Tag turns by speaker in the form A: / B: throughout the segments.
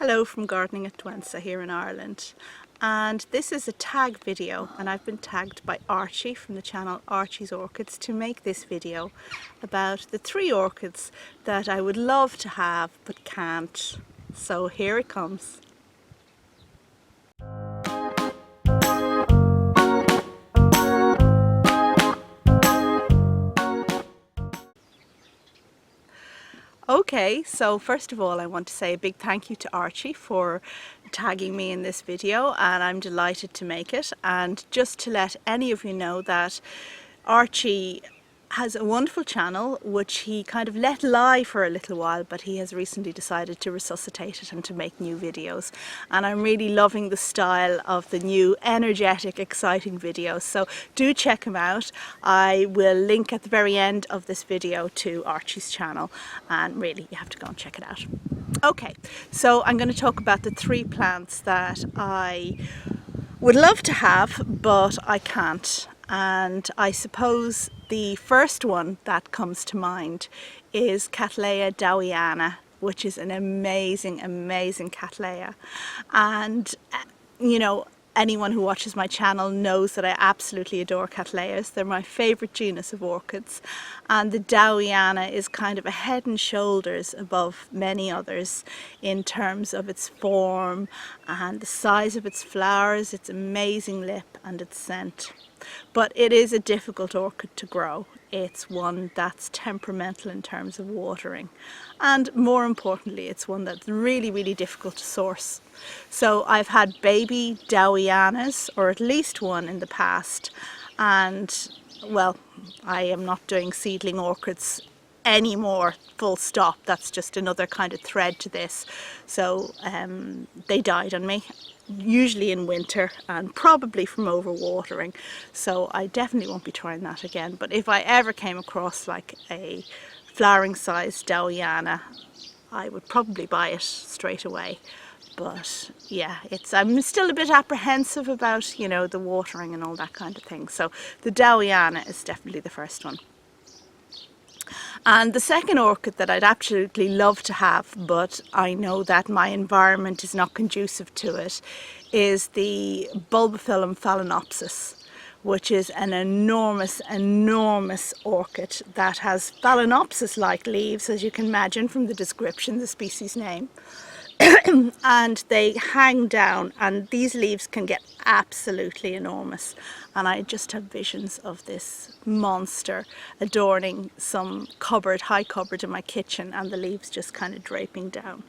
A: Hello from Gardening at Douentza here in Ireland, and this is a tag video, and I've been tagged by Archie from the channel Archie's Orchids to make this video about the 3 orchids that I would love to have but can't. So here it comes. Okay, so first of all I want to say a big thank you to Archie for tagging me in this video, and I'm delighted to make it. And just to let any of you know that Archie has a wonderful channel which he kind of let lie for a little while, but he has recently decided to resuscitate it and to make new videos, and I'm really loving the style of the new energetic, exciting videos, so do check him out. I will link at the very end of this video to Archie's channel, and really you have to go and check it out. Okay, so I'm going to talk about the 3 plants that I would love to have but I can't. And I suppose the first one that comes to mind is Cattleya dowiana, which is an amazing Cattleya. And you know, anyone who watches my channel knows that I absolutely adore Cattleyas. They're my favourite genus of orchids, and the dowiana is kind of a head and shoulders above many others in terms of its form and the size of its flowers, its amazing lip and its scent. But it is a difficult orchid to grow. It's one that's temperamental in terms of watering, and more importantly it's one that's really difficult to source. So I've had baby dowianas, or at least one in the past, and well, I am not doing seedling orchids anymore, full stop. That's just another kind of thread to this. So they died on me, usually in winter and probably from overwatering, so I definitely won't be trying that again. But if I ever came across like a flowering size dowiana, I would probably buy it straight away. But yeah, I'm still a bit apprehensive about, you know, the watering and all that kind of thing. So the dowiana is definitely the first one. And the second orchid that I'd absolutely love to have, but I know that my environment is not conducive to it, is the Bulbophyllum phalaenopsis, which is an enormous orchid that has phalaenopsis-like leaves, as you can imagine from the description, the species name. And they hang down, and these leaves can get absolutely enormous, and I just have visions of this monster adorning some high cupboard in my kitchen, and the leaves just kind of draping down.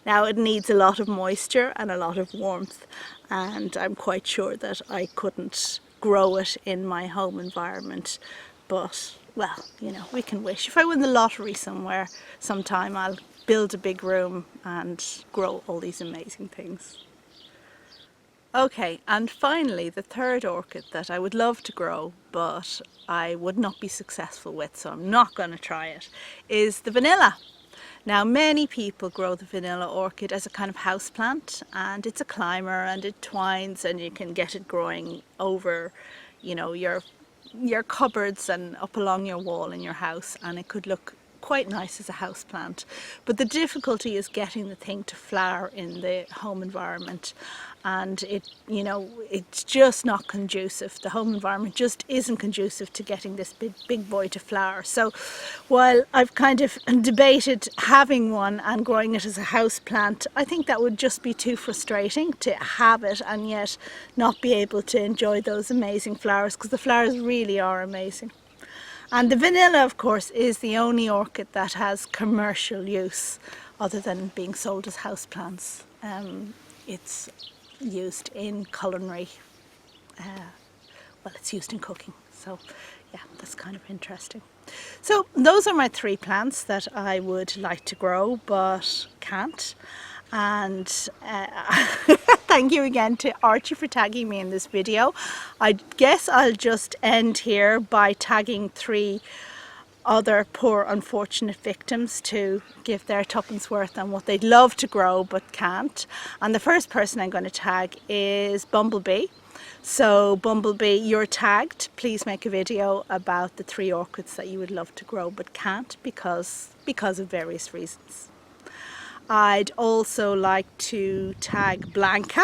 A: Now it needs a lot of moisture and a lot of warmth, and I'm quite sure that I couldn't grow it in my home environment, but well, you know, we can wish. If I win the lottery sometime, I'll build a big room and grow all these amazing things. Okay, and finally the third orchid that I would love to grow but I would not be successful with, so I'm not going to try it, is the vanilla. Now many people grow the vanilla orchid as a kind of house plant, and it's a climber and it twines, and you can get it growing over, you know, your cupboards and up along your wall in your house, and it could look quite nice as a house plant. But the difficulty is getting the thing to flower in the home environment, and it's just not conducive. The home environment just isn't conducive to getting this big boy to flower. So while I've kind of debated having one and growing it as a house plant, I think that would just be too frustrating to have it and yet not be able to enjoy those amazing flowers, because the flowers really are amazing. And the vanilla, of course, is the only orchid that has commercial use other than being sold as houseplants. It's used in culinary, well, it's used in cooking. So yeah, that's kind of interesting. So those are my 3 plants that I would like to grow but can't. And thank you again to Archie for tagging me in this video. I guess I'll just end here by tagging 3 other poor unfortunate victims to give their tuppence worth on what they'd love to grow but can't. And the first person I'm going to tag is Bumblebee. So Bumblebee, you're tagged. Please make a video about the 3 orchids that you would love to grow but can't because of various reasons. I'd also like to tag Blanca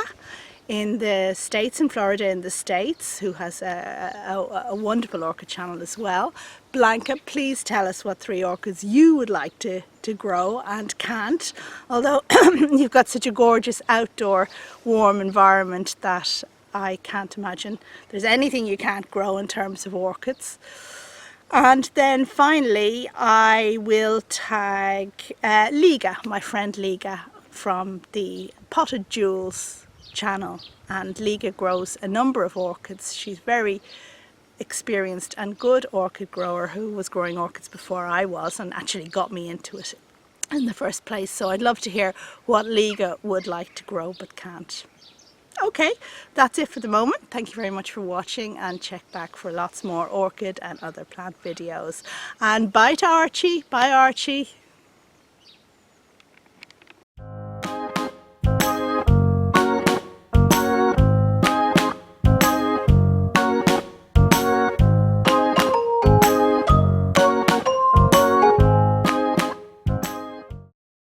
A: in the States, in Florida in the States, who has a wonderful orchid channel as well. Blanca, please tell us what 3 orchids you would like to grow and can't, although you've got such a gorgeous outdoor warm environment that I can't imagine there's anything you can't grow in terms of orchids. And then finally I will tag Liga, my friend Liga from the Potted Jewels channel, and Liga grows a number of orchids. She's very experienced and good orchid grower who was growing orchids before I was and actually got me into it in the first place. So I'd love to hear what Liga would like to grow but can't. Okay, that's it for the moment. Thank you very much for watching, and check back for lots more orchid and other plant videos. And bye to Archie. Bye Archie.